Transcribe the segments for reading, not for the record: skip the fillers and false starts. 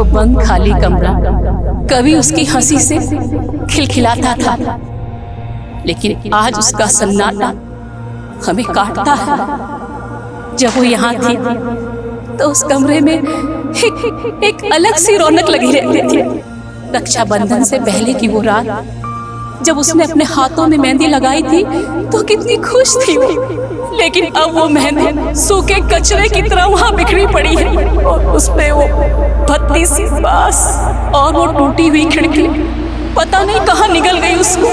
वो बंद खाली कमरा कभी उसकी हंसी से खिलखिलाता था, लेकिन आज उसका सन्नाटा हमें काटता है। जब वो यहाँ थी तो उस कमरे में एक अलग सी रौनक लगी रहती थी। रक्षाबंधन से पहले की वो रात जब उसने अपने हाथों में मेहंदी लगाई थी तो कितनी खुश थी वो, लेकिन अब वो मेहंदी सूखे कचरे की तरह वहाँ बिखरी पड़ी है और उसमें वो भद्दी सी बास और वो टूटी हुई खिड़की पता नहीं कहाँ निकल गई उसको।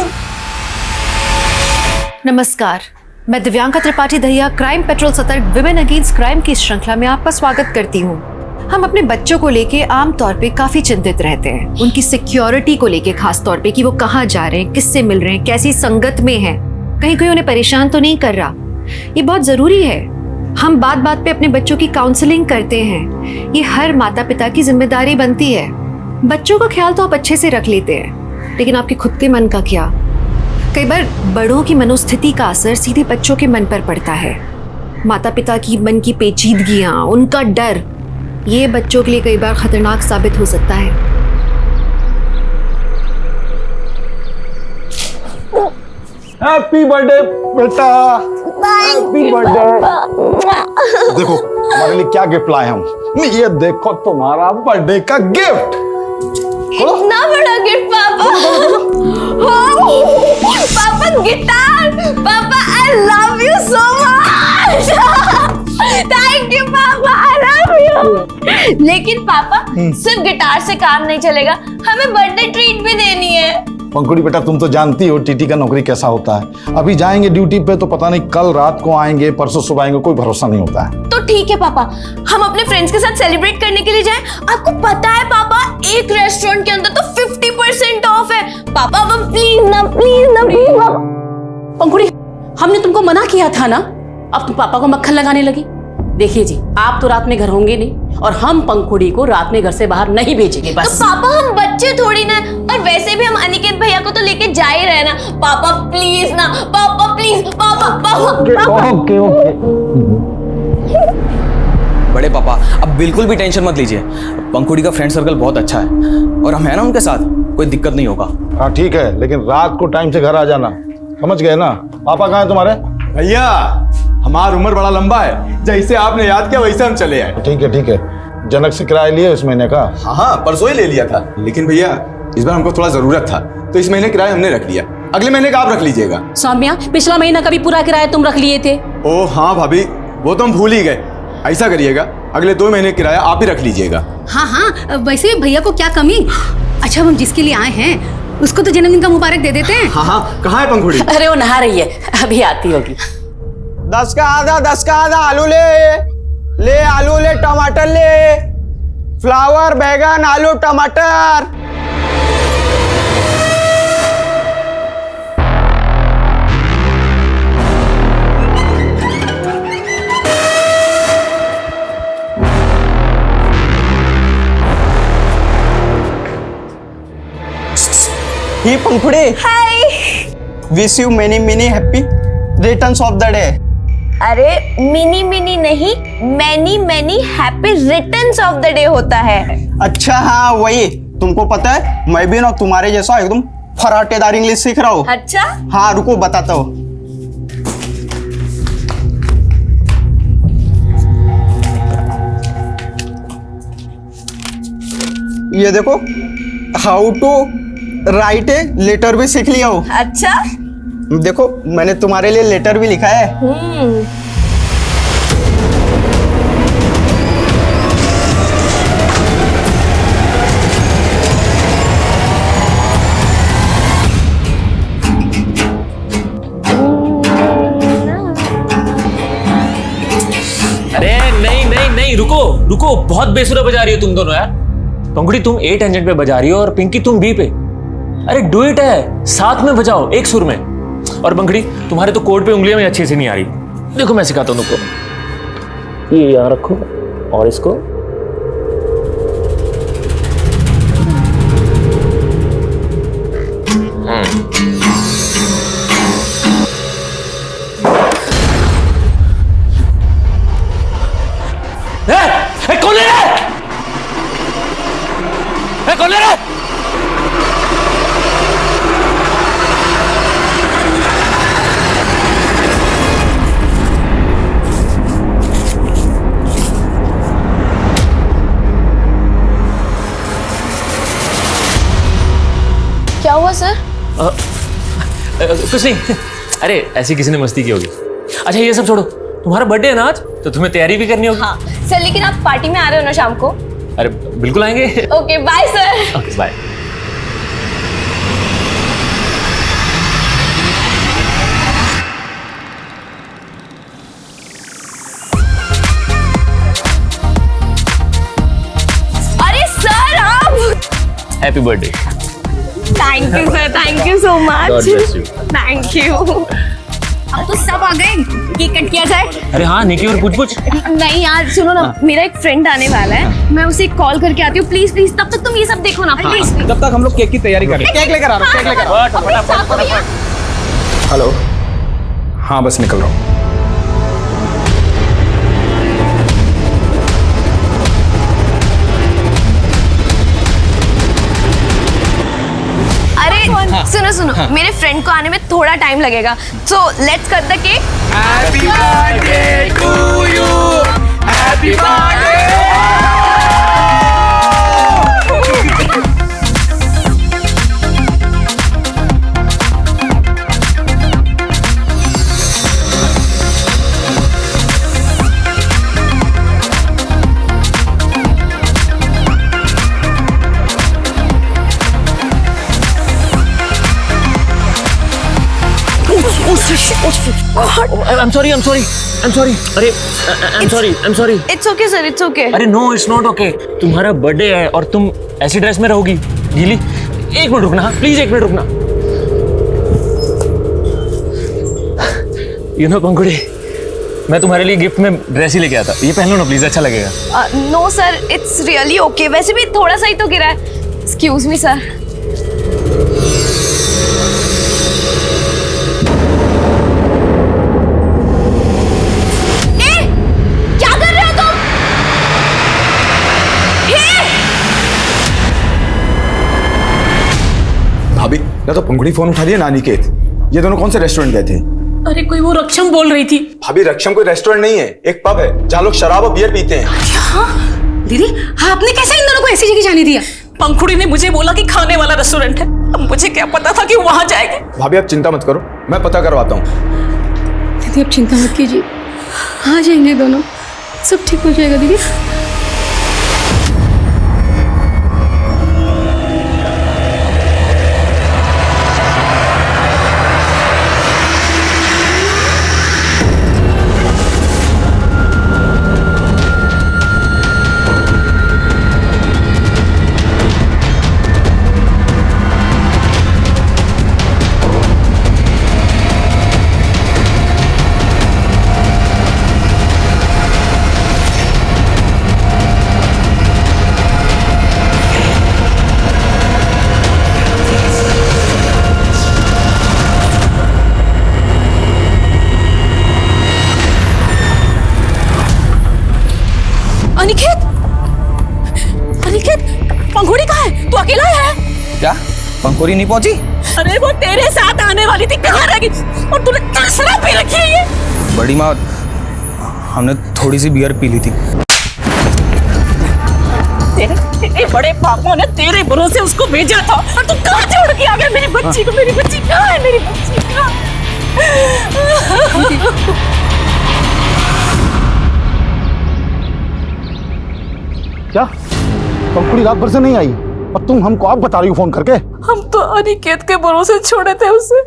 नमस्कार, मैं दिव्यांका त्रिपाठी दहिया क्राइम पेट्रोल सतर्क विमेन अगेंस्ट क्राइम की श्रृंखला में आपका स्वागत करती हूँ। हम अपने बच्चों को लेके आमतौर पे काफी चिंतित रहते हैं, उनकी सिक्योरिटी को लेके खास तौर पे कि वो कहाँ जा रहे हैं, किससे मिल रहे हैं, कैसी संगत में हैं, कहीं कोई उन्हें परेशान तो नहीं कर रहा। ये बहुत जरूरी है। हम बात बात पे अपने बच्चों की काउंसलिंग करते हैं। ये हर माता पिता की जिम्मेदारी बनती है। बच्चों का ख्याल तो आप अच्छे से रख लेते हैं, लेकिन आपके खुद के मन का क्या? कई बार बड़ों की मनोस्थिति का असर सीधे बच्चों के मन पर पड़ता है। माता पिता की मन की पेचीदगियां, उनका डर, ये बच्चों के लिए कई बार खतरनाक साबित हो सकता है। हैप्पी बर्थडे बेटा, हैप्पी बर्थडे। देखो हमारे लिए क्या गिफ्ट लाए हम। ये देखो तुम्हारा बर्थडे का गिफ्ट। इतना बड़ा गिफ्ट पापा। पापा गिटार। पापा I love you so much. Thank you पापा, आई लव यू। लेकिन पापा सिर्फ गिटार से काम नहीं चलेगा, हमें बर्थडे ट्रीट भी देनी है। पंकुड़ी बेटा, तुम तो जानती हो टीटी का नौकरी कैसा होता है। अभी जाएंगे ड्यूटी पे तो पता नहीं कल रात को आएंगे, परसों सुबह आएंगे, कोई भरोसा नहीं होता है। तो ठीक है पापा, हम अपने फ्रेंड्स के साथ सेलिब्रेट करने के लिए जाएं। आपको पता है पापा, एक रेस्टोरेंट के अंदर तो 50% ऑफ है। पापा अब प्लीज ना, प्लीज ना, प्लीज ना। पंकुड़ी, हमने तुमको मना किया था ना, अब तुम पापा को मक्खन लगाने लगी। देखिए जी, आप तो रात में घर होंगे नहीं और हम पंकुड़ी को रात में घर से बाहर नहीं भेजेंगे बस। तो पापा हम बच्चे थोड़ी ना, और वैसे भी हम अनिकेत भैया को तो लेके जा ही रहे ना। पापा प्लीज ना, पापा प्लीज, पापा पापा। ओके। बड़े पापा अब बिल्कुल भी टेंशन मत लीजिए, पंकुड़ी का फ्रेंड सर्कल बहुत अच्छा है और हम है ना उनके साथ, कोई दिक्कत नहीं होगा। हाँ ठीक है, लेकिन रात को टाइम से घर आ जाना, समझ गए ना? पापा कहाँ है तुम्हारे? भैया हमारा उम्र बड़ा लंबा है, जैसे आपने याद किया वैसे हम चले आए। ठीक है। जनक से किराया लिए इस महीने का? हाँ परसों ही ले लिया था, लेकिन भैया इस बार हमको थोड़ा जरूरत था तो इस महीने किराया हमने रख लिया। अगले महीने का आप रख लीजिएगा। सौम्या, पिछला महीना का भी पूरा किराया तुम रख लिए थे। ओ हाँ भाभी, वो तो हम भूल ही गए। ऐसा करिएगा, अगले 2 महीने किराया आप ही रख लीजिएगा। हाँ, वैसे भी भैया को क्या कमी। अच्छा, हम जिसके लिए आए हैं उसको तो जन्मदिन का मुबारक दे देते हैं। हाँ, कहाँ है पंकुड़ी? अरे वो नहा रही है, अभी आती होगी। 10 का आधा आलू ले आलू ले, टमाटर ले, फ्लावर, बैगन, आलू, टमाटर। Hi Pankhuri, hi. Wish you many happy returns of the day. अरे मिनी नहीं, many happy returns of the day होता है। अच्छा हाँ वही, तुमको पता है मैं भी ना तुम्हारे जैसा एकदम फराटेदार इंग्लिश सीख रहा हूँ। अच्छा हाँ रुको बताता हूँ। ये देखो, how to write a letter भी सीख लिया हूँ। अच्छा, देखो मैंने तुम्हारे लिए लेटर भी लिखा है। अरे नहीं, रुको, बहुत बेसुरा बजा रही हो तुम दोनों यार। पंकुड़ी तुम ए टेंजेंट पे बजा रही हो और पिंकी तुम बी पे। अरे डुएट है, साथ में बजाओ एक सुर में। और पंखड़ी तुम्हारे तो कोड पे उंगलियां में अच्छी से नहीं आ रही। देखो मैं सिखाता हूं तुमको। ये यहां रखो और इसको कौन है? कुछ नहीं। अरे ऐसी किसी ने मस्ती की होगी। अच्छा ये सब छोड़ो, तुम्हारा बर्थडे है ना आज, तो तुम्हें तैयारी भी करनी होगी। हाँ सर, लेकिन आप पार्टी में आ रहे हो ना शाम को? अरे बिल्कुल आएंगे। Okay bye sir. Okay bye. अरे सर आप, happy birthday. Thank you sir, thank you so much. God bless you. Thank you. अब तो सब आ गए, केक कट किया जाए। अरे हाँ निकी और पूछ नहीं यार सुनो ना, मेरा एक फ्रेंड आने वाला है, मैं उसे कॉल करके आती हूँ प्लीज प्लीज। तब तक तुम ये सब देखो ना प्लीज प्लीज। तब तक हम लोग केक की तैयारी करें। केक लेकर आ रहा हूँ, केक लेकर आ रहा हूँ। हेलो, हाँ बस निकल रहा हूँ। अरे सुनो सुनो, मेरे फ्रेंड को आने में थोड़ा टाइम लगेगा, so let's cut the cake. Happy birthday to you, happy birthday. I'm sorry. अरे I'm sorry. It's okay sir, it's okay. अरे नो इट्स नॉट ओके। तुम्हारा बर्थडे है और तुम ऐसी ड्रेस में रहोगी गीली। एक मिनट रुकना, प्लीज एक मिनट रुकना। यू नो पंकुड़ी, मैं तुम्हारे लिए गिफ्ट में ड्रेस ही लेके आता। ये पहन लो ना प्लीज, अच्छा लगेगा। No sir, it's really okay. वैसे भी थोड़ा सा ही तो गिरा है। Excuse me sir. भाभी, या तो पंखुड़ी फोन उठा लिया ना निकेत। ये दोनों कौन से रेस्टोरेंट गए थे? अरे कोई वो रक्षम बोल रही थी। भाभी रक्षम कोई रेस्टोरेंट नहीं है, एक पब है जहाँ लोग शराब और बियर पीते हैं। दीदी हाँ, आपने कैसे इन दोनों को ऐसी जगह जाने दिया? पंखुड़ी ने मुझे बोला कि खाने वाला रेस्टोरेंट है, अब मुझे क्या पता था कि वहां जाएंगे। भाभी आप चिंता मत करो, मैं पता करवाता हूँ। दीदी आप चिंता मत कीजिए, आ जाएंगे दोनों, सब ठीक हो जाएगा दीदी। अनिकेत, पंखुड़ी कहाँ है? तू अकेला है? क्या पंखुड़ी नहीं पहुंची? अरे वो तेरे साथ आने वाली थी, कहाँ रह गई? और तूने क्या शराब पी रखी है ये? बड़ी माँ, हमने थोड़ी सी बियर पी ली थी। तेरे बड़े पापों ने तेरे भरोसे उसको भेजा था और तू कहाँ छोड़ के आ गया मेरी बच्ची को? मेरी बच्ची कहाँ है? मेरी बच्ची कहाँ? क्या पंखुड़ी रात भर से नहीं आई और तुम हमको आप बता रही हो फोन करके? हम तो अनिकेत के भरोसे छोड़े थे उसे,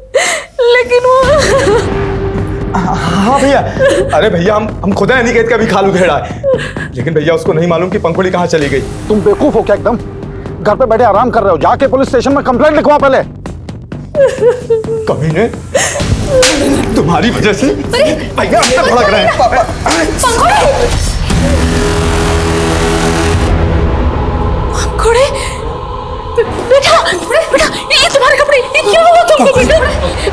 लेकिन वो हाँ भैया, अरे भैया हम खुद अनिकेत का भी खालू घेड़ा है, लेकिन भैया उसको नहीं मालूम कि पंखुड़ी कहाँ चली गई। तुम बेवकूफ हो क्या एकदम? घर पे बैठे आराम कर रहे हो, जाके पुलिस स्टेशन में कंप्लेंट लिखवा पहले। कमीने, तुम्हारी वजह से भैया हम पे भड़क रहे हैं। पंखुड़ी, बेटा बेटा, ये तुम्हारे कपड़े, ये क्या हुआ तुमको बेटा?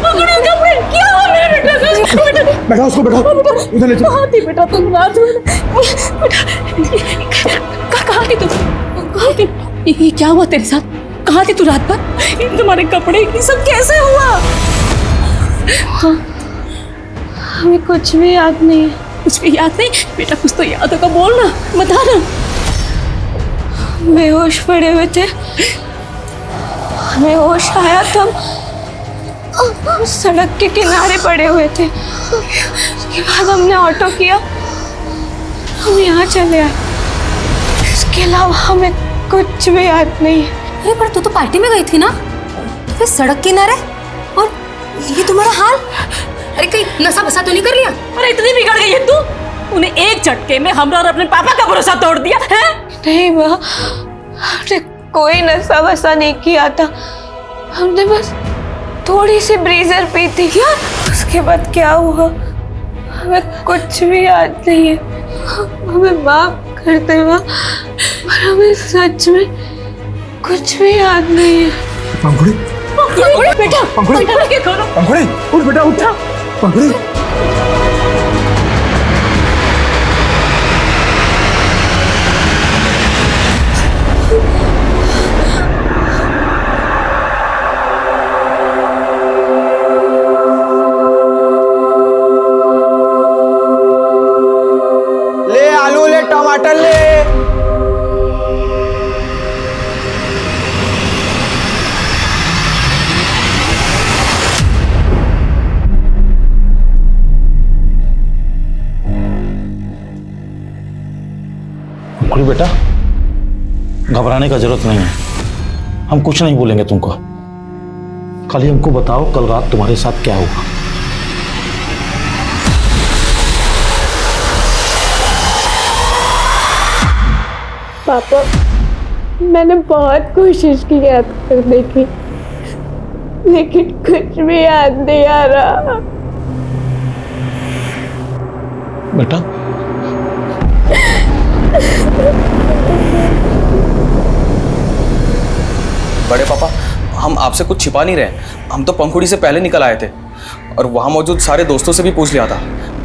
पंखुड़ी कपड़े क्या हुआ मेरे बेटा? बैठा उसको, बैठा इधर ले जाओ। कहाँ थी बेटा तुम रात में? बेटा कहाँ थी तुम? कहाँ थी? ये क्या हुआ तेरे साथ? कहाँ थी तू रात भर? ये तुम्हारे कपड़े ये सब कैसे हुआ? हाँ, हमें कुछ भी याद नहीं है। कुछ भी याद नहीं? बेटा कुछ तो याद होगा, बोल ना, बता ना। बेहोश पड़े हुए थे, हमें होश आया तो सड़क के किनारे पड़े हुए थे। उसके बाद हमने ऑटो किया, हम यहाँ चले आए। इसके अलावा हमें कुछ भी याद नहीं है। अरे पर तू तो पार्टी में गई थी ना, फिर सड़क किनारे और ये तुम्हारा हाल। अरे कहीं नशा बसा तो नहीं कर लिया? अरे इतनी बिगड़ गई है तू, उन्हें एक झटके में हमरा और अपने पापा का भरोसा तोड़ दिया है। नहीं माँ, हमने कोई नशा वसा नहीं किया था। हमने बस थोड़ी सी ब्रीजर पी थी। क्या? उसके बाद क्या हुआ हमें कुछ भी याद नहीं है। हमें माफ करते माँ, पर हमें सच में कुछ भी याद नहीं है। पंखुड़ी, बेटा पंखुड़ी, पंखुड़ी, उठ बेटा उठ, पंखुड़ी। ले आलू ले टमाटर ले। पंखुड़ी बेटा, घबराने का जरूरत नहीं है, हम कुछ नहीं बोलेंगे तुमको। खाली हमको बताओ कल रात तुम्हारे साथ क्या हुआ। पापा, मैंने बहुत कोशिश की याद करने की, लेकिन कुछ भी याद नहीं आ रहा। बेटा बड़े पापा, हम आपसे कुछ छिपा नहीं रहे। हम तो पंखुड़ी से पहले निकल आए थे और वहाँ मौजूद सारे दोस्तों से भी पूछ लिया था,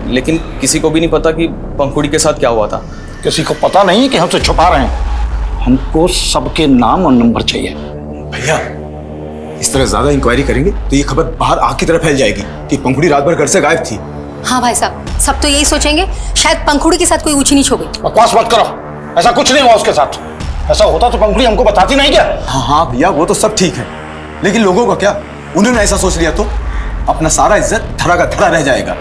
लेकिन किसी को भी नहीं पता कि पंखुड़ी के साथ क्या हुआ था। किसी को पता नहीं कि हमसे छुपा रहे हैं। हमको सबके नाम और नंबर चाहिए। भैया, इस तरह ज्यादा इंक्वायरी करेंगे तो ये खबर बाहर आग की तरह फैल जाएगी कि पंखुड़ी रात भर घर से गायब थी। हाँ भाई साहब, सब तो यही सोचेंगे शायद पंखुड़ी के साथ कोई ऊंची नीच हो गई। बकवास मत करो, ऐसा कुछ नहीं हुआ उसके साथ। ऐसा होता तो पंखुड़ी हमको बताती नहीं क्या? हाँ भैया, वो तो सब ठीक है, लेकिन लोगों का क्या? उन्होंने ऐसा सोच लिया तो अपना सारा इज्जत धरा का धरा रह जाएगा।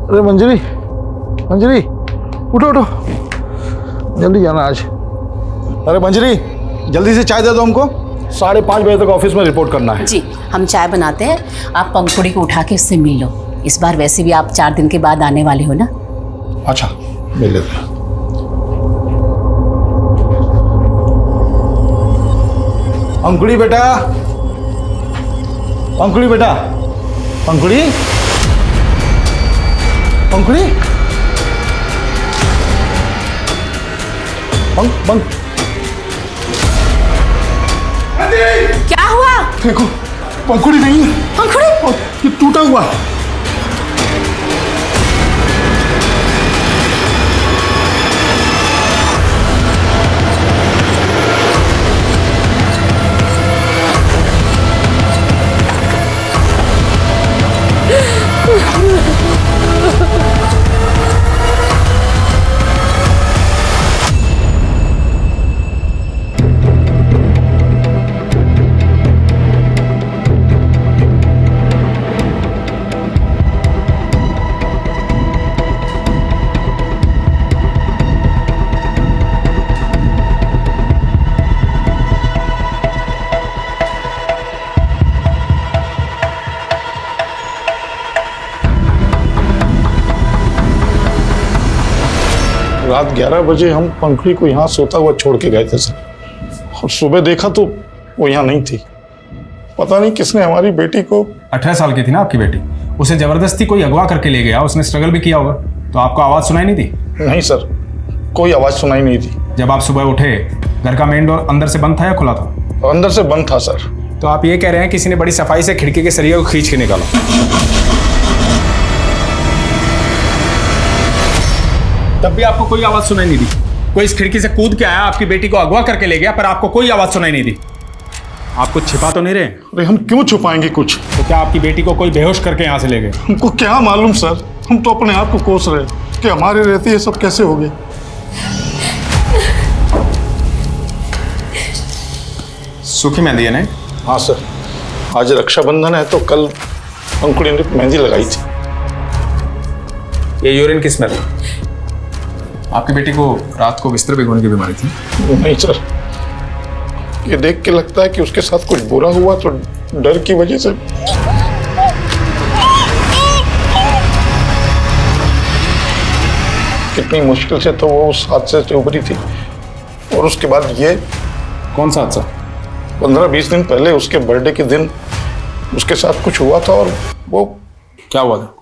अरे मंजरी, मंजरी, उठो उठो, जल्दी जाना आज। अरे मंजरी, जल्दी से चाय दे दो हमको, 5:30 बजे तक ऑफिस में रिपोर्ट करना है। जी, हम चाय बनाते हैं, आप पंखुड़ी को उठा के उससे मिल लो। इस बार वैसे भी आप 4 दिन के बाद आने वाले हो ना। अच्छा, मिल लेते हैं। पंखुड़ी बेटा, पंखुड़ी बेटा, पंखुड़ी, पंखुड़ी, क्या हुआ? देखो, पंखुड़ी नहीं है। पंखुड़ी? ये टूटा हुआ है। रात 11 बजे हम पंखुड़ी को यहाँ सोता हुआ छोड़ के गए थे सर, और सुबह देखा तो वो यहाँ नहीं थी। पता नहीं किसने हमारी बेटी को 18 साल की थी ना आपकी बेटी, उसे जबरदस्ती कोई अगवा करके ले गया, उसने स्ट्रगल भी किया होगा, तो आपको आवाज सुनाई नहीं दी? नहीं सर, कोई आवाज सुनाई नहीं थी। जब आप सुबह उठे घर का मेन डोर अंदर से बंद था या खुला था? अंदर से बंद था सर। तो आप ये कह रहे हैं किसी ने बड़ी सफाई से खिड़की के सरिये को खींच के निकाला? तब भी आपको कोई आवाज सुनाई नहीं दी? कोई इस खिड़की से कूद के आया, आपकी बेटी को अगवा करके ले गया, पर आपको कोई आवाज सुनाई नहीं दी? आप कुछ छिपा तो नहीं रहे? अरे हम क्यों छुपाएंगे कुछ? तो क्या आपकी बेटी को कोई बेहोश करके यहाँ से ले गए? हमको क्या मालूम सर, हम तो अपने आप को कोस रहे कि हमारे रहते ये सब कैसे हो गए। सूखी मेहंदी है नहीं? हाँ सर, आज रक्षाबंधन है तो कल अंकुड़ी ने मेहंदी लगाई थी। ये यूरिन की स्मेल? आपकी बेटी को रात को बिस्तर भिगोने की बीमारी थी? नहीं सर, ये देख के लगता है कि उसके साथ कुछ बुरा हुआ तो डर की वजह से। कितनी मुश्किल से तो वो उस हादसे से उभरी थी, और उसके बाद ये। कौन सा हादसा? 15-20 दिन पहले उसके बर्थडे के दिन उसके साथ कुछ हुआ था, और वो। क्या हुआ था?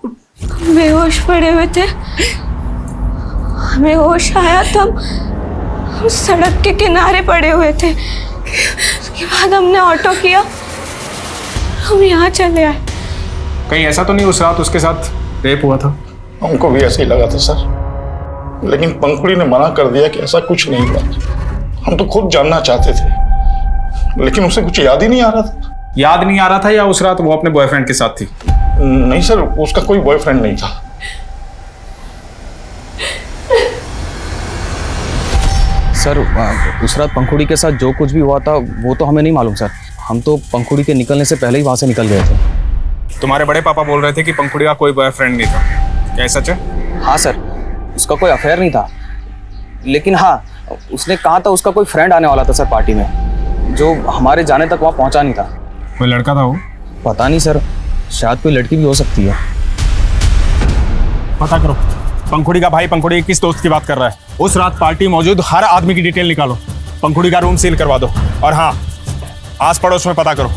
बेहोश पड़े हुए थे, हमें होश आया तो हम सड़क के किनारे पड़े हुए थे। उसके बाद हमने ऑटो किया, हम यहाँ चले आए। कहीं ऐसा तो नहीं उस रात उसके साथ रेप हुआ था? हमको भी ऐसे ही लगा था सर, लेकिन पंखुड़ी ने मना कर दिया कि ऐसा कुछ नहीं हुआ। हम तो खुद जानना चाहते थे, लेकिन उसे कुछ याद ही नहीं आ रहा था। याद नहीं आ रहा था या उस रात वो अपने बॉयफ्रेंड के साथ थी? नहीं सर, उसका कोई बॉयफ्रेंड नहीं था। सर उस रात पंखुड़ी के साथ जो कुछ भी हुआ था वो तो हमें नहीं मालूम सर। हम तो पंखुड़ी के निकलने से पहले ही वहाँ से निकल गए थे। तुम्हारे बड़े पापा बोल रहे थे कि पंखुड़ी का कोई बॉयफ्रेंड नहीं था, क्या सच है? हाँ सर, उसका कोई अफेयर नहीं था, लेकिन हाँ उसने कहा था उसका कोई फ्रेंड आने वाला था सर पार्टी में, जो हमारे जाने तक वहाँ पहुँचा नहीं था। कोई लड़का था वो? पता नहीं सर, शायद कोई लड़की भी हो सकती है। पता करो पंखुड़ी का भाई पंखुड़ी किस दोस्त की बात कर रहा है। उस रात पार्टी मौजूद हर आदमी की डिटेल निकालो, पंखुड़ी का रूम सील करवा दो, और हाँ आस पड़ोस में पता करो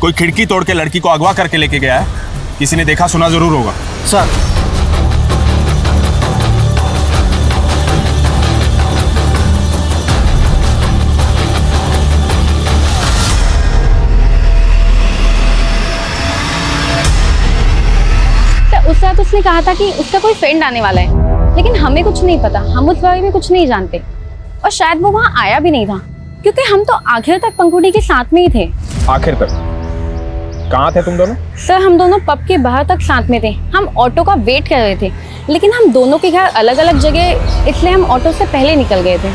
कोई खिड़की तोड़ के लड़की को अगवा करके लेके गया है, किसी ने देखा सुना जरूर होगा। सर उस रात उसने कहा था कि उसका कोई फ्रेंड आने वाला है, लेकिन हमें कुछ नहीं पता, हम उस बारे में कुछ नहीं जानते, और शायद वो वहाँ आया भी नहीं था, क्योंकि हम तो आखिर तक पंखुड़ी के साथ में ही थे। आखिर तक? कहाँ थे तुम दोनों? सर हम दोनों पब के बाहर तक साथ में थे, हम ऑटो का वेट कर रहे थे, लेकिन हम दोनों के घर अलग अलग जगह, इसलिए हम ऑटो से पहले निकल गए थे।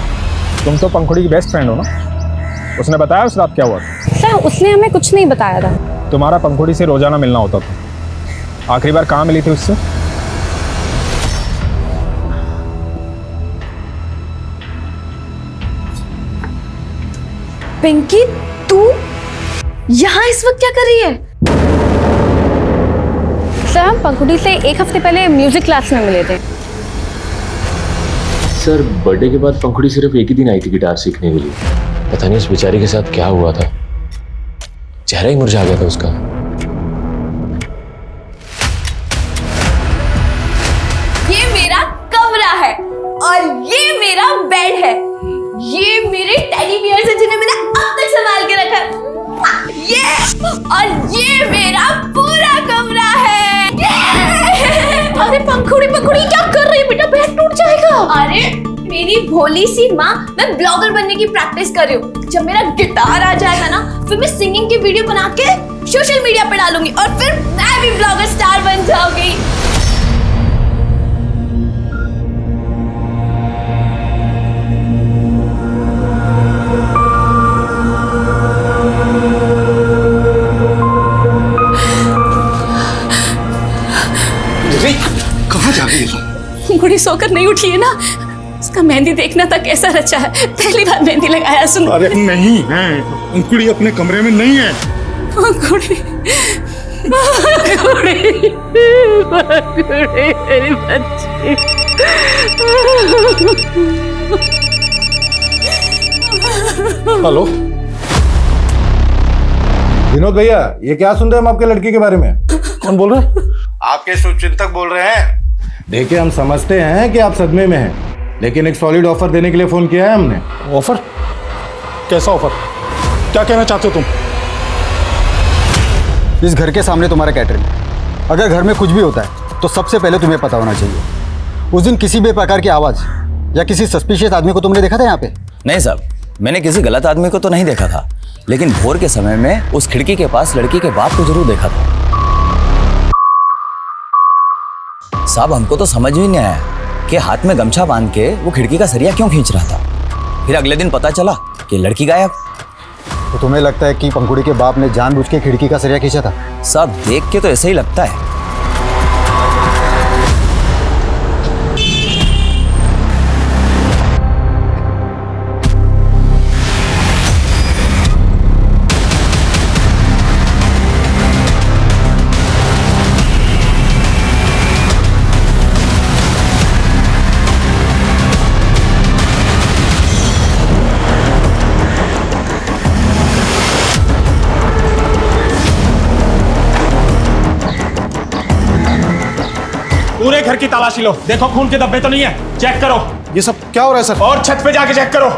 तुम तो पंखुड़ी की बेस्ट फ्रेंड हो ना, उसने बताया उस रात क्या हुआ था? सर उसने हमें कुछ नहीं बताया था। तुम्हारा पंखुड़ी से रोजाना मिलना होता था, आखिरी बार कहाँ मिली थी उससे? पिंकी तू यहाँ इस वक्त क्या कर रही है? सर हम पंखुड़ी से एक हफ्ते पहले म्यूजिक क्लास में मिले थे। सर बर्थडे के बाद पंखुड़ी सिर्फ एक ही दिन आई थी गिटार सीखने के लिए, पता नहीं उस बेचारी के साथ क्या हुआ था, चेहरा ही मुरझा गया था उसका। ये मेरा कमरा है और ये मेरा बेड है, ये मेरे टेडी बियर्स हैं जिन्हें मैंने अब तक संभाल के रखा है, ये और ये मेरा पूरा कमरा है। अरे पंखुड़ी पंखुड़ी क्या कर रही है बेटा, बेड टूट जाएगा। अरे मेरी भोली सी माँ, मैं ब्लॉगर बनने की प्रैक्टिस कर रही हूँ। जब मेरा गिटार आ जाएगा ना, फिर मैं सिंगिंग की वीडियो बना के सोशल मीडिया पे डालूंगी और फिर मैं भी ब्लॉगर स्टार बन जाऊंगी। कहाँ जा रही है? पंखुड़ी सोकर नहीं उठी है ना, उसका मेहंदी देखना था कैसा रचा है, पहली बार मेहंदी लगाया। सुन अरे नहीं है, अंकुड़ी अपने कमरे में नहीं है। पंखुड़ी पंखुड़ी पंखुड़ी मेरी बच्ची। हेलो विनोद भैया, ये क्या सुन रहे हैं हम आपके लड़की के बारे में? कौन बोल रहे हैं? आपके शुभचिंतक बोल रहे हैं। देखिए, हम समझते हैं कि आप सदमे में हैं, लेकिन एक सॉलिड ऑफर देने के लिए फोन किया है हमने। ऑफर? कैसा ऑफर? क्या कहना चाहते हो तुम? इस घर के सामने तुम्हारा कैटरिंग, अगर घर में कुछ भी होता है तो सबसे पहले तुम्हें पता होना चाहिए। उस दिन किसी भी प्रकार की आवाज़ या किसी सस्पिशियस आदमी को तुमने देखा था यहाँ पे? नहीं साहब, मैंने किसी गलत आदमी को तो नहीं देखा था, लेकिन भोर के समय में उस खिड़की के पास लड़की के बाप को जरूर देखा था। साहब, हमको तो समझ भी नहीं आया कि हाथ में गमछा बांध के वो खिड़की का सरिया क्यों खींच रहा था। फिर अगले दिन पता चला कि लड़की गायब। तो तुम्हें लगता है कि पंखुड़ी के बाप ने जानबूझ के खिड़की का सरिया खींचा था? साहब, देख के तो ऐसे ही लगता है। पूरे घर की तलाशी लो, देखो खून के धब्बे तो नहीं है, चेक करो। ये सब क्या हो रहा है सर? और छत पे जाके चेक करो।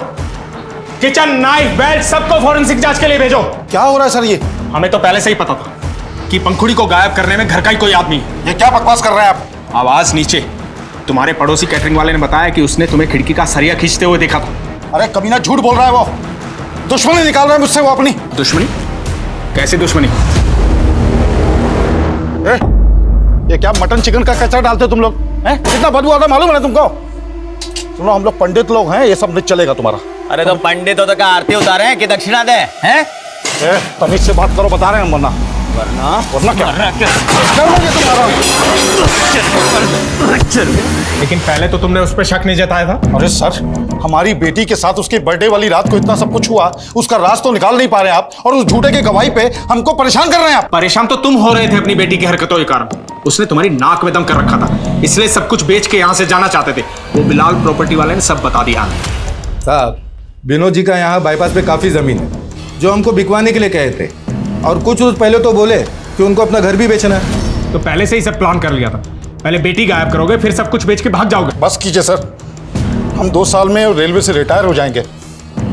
किचन, नाइफ, बेल्ट सबको फॉरेंसिक जांच के लिए भेजो। क्या हो रहा है सर? ये हमें तो पहले से ही पता था कि पंखुड़ी को गायब करने में घर का ही कोई आदमी है। ये क्या बकवास कर रहे हैं आप? आवाज नीचे। तुम्हारे पड़ोसी कैटरिंग वाले ने बताया कि उसने तुम्हें खिड़की का सरिया खींचते हुए देखा था। अरे कमीना झूठ बोल रहा है वो। दुश्मनी निकाल रहा है मुझसे वो अपनी। दुश्मनी? कैसी दुश्मनी? ये क्या मटन चिकन का कचरा डालते हो तुम लोग? हैं? कितना बदबू आता मालूम है ना तुमको? सुनो, हम लोग पंडित लोग हैं, ये सब नहीं चलेगा तुम्हारा। अरे तो पंडित हो तो क्या आरती उतारे हैं कि दक्षिणा दे हैं? तमीज से बात करो, बता रहे हैं हम। वरना क्या? लेकिन पहले तो तुमने उस पर शक नहीं जताया था। अरे सर, हमारी बेटी के साथ उसके बर्थडे वाली रात को इतना सब कुछ हुआ, उसका राज तो निकाल नहीं पा रहे आप, और उस झूठे के गवाही पे हमको परेशान कर रहे हैं आप। परेशान तो तुम हो रहे थे अपनी बेटी की हरकतों के कारण। उसने तुम्हारी नाक में दम कर रखा था, इसलिए सब कुछ बेच के यहाँ से जाना चाहते थे। वो बिलाल प्रॉपर्टी वाले ने सब बता दिया। साहब, विनोद जी का यहाँ बाईपास पे काफी जमीन है जो हमको बिकवाने के लिए कहे थे, और कुछ रोज पहले तो बोले कि उनको अपना घर भी बेचना है। तो पहले से ही सब प्लान कर लिया था। पहले बेटी गायब करोगे, फिर सब कुछ बेच के भाग जाओगे। बस कीजिए सर, हम 2 साल में रेलवे से रिटायर हो जाएंगे।